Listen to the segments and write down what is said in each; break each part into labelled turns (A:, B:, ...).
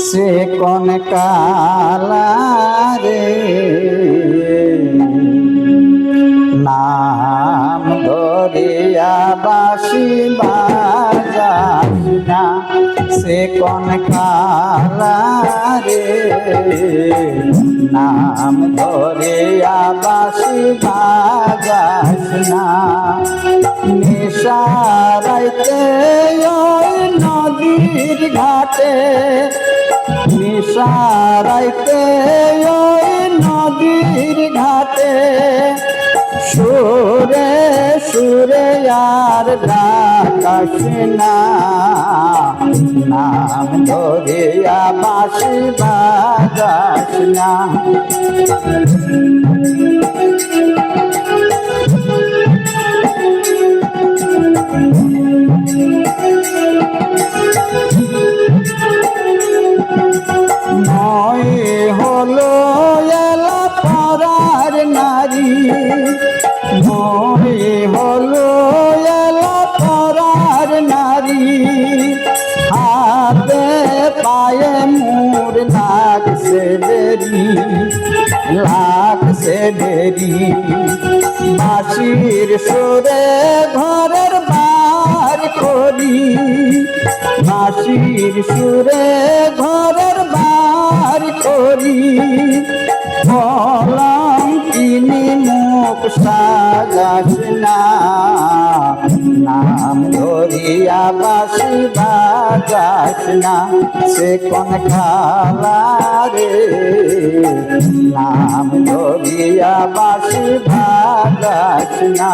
A: সে কোন কালা রে নাম ধরিয়া বাঁশি বাজাস না সে কোন কালা রে নাম ধরিয়া বাঁশি বাজাস না নিশারাইতে ওই নদীর ঘাটে নিশারাইতে ওই নদীর ঘাটে সুরে সুরে আর ডাকাস না নাম ধরিয়া বাঁশি বাজাস না হলো এলা পাড়ার নারী মই হলো এলা পাড়ার নারী হাতে পায়ে মোর লাগছে দেরি বাঁশির সুরে ঘরের বার করি বাঁশির সুরে ঘরের বার করি বললাম তিনি মুখ সাজাস না নাম ধরিয়া বাঁশি বাজাস না সে কোন কালা রে নাম ধরিয়া বাঁশি বাজাস না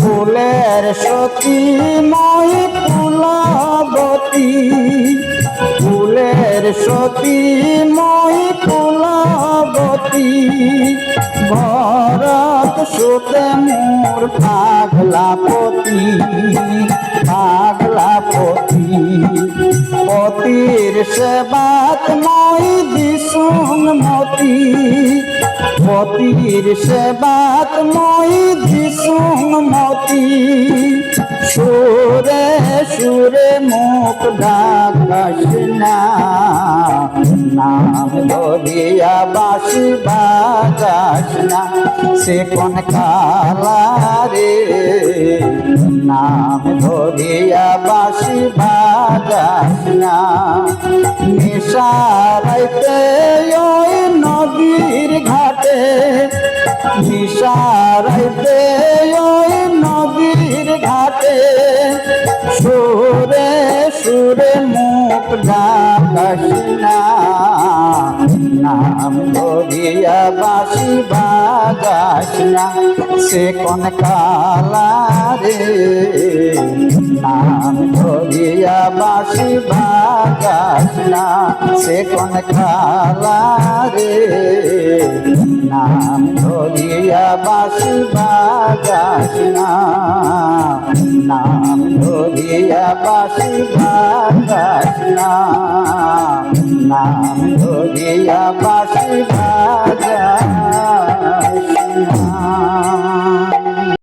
A: ফুলের সতী মই ফুলবতী ফুলের সতী মই ফুলবতী ভরত সুতে মোর পাগলাপতি পতির সেবাত মই দিসুং মতি পতির সেবাত মই দিসুং মতি সুরে সুরে মুখ ডাকাস না নাম ধরিয়া বাঁশি বাজাস না সে কোন কালা রে নাম ধরিয়া বাঁশি বাজাস না নিশারাইতে ওই নদীর ঘাটে নিশারাইতে ওই নদীর ঘাটে সুরে সুরে মুখ ডাকাস না নাম ধরিয়া বাঁশি বাজাস না সে কোন কালা রে নাম ধরিয়া বাঁশি বাজাস না সে কোন কালা রে নাম ধরিয়া বাঁশি বাজাস না নাম ধরিয়া বাঁশি বাজাস না নাম ধরিয়া বাঁশি বাজাস না।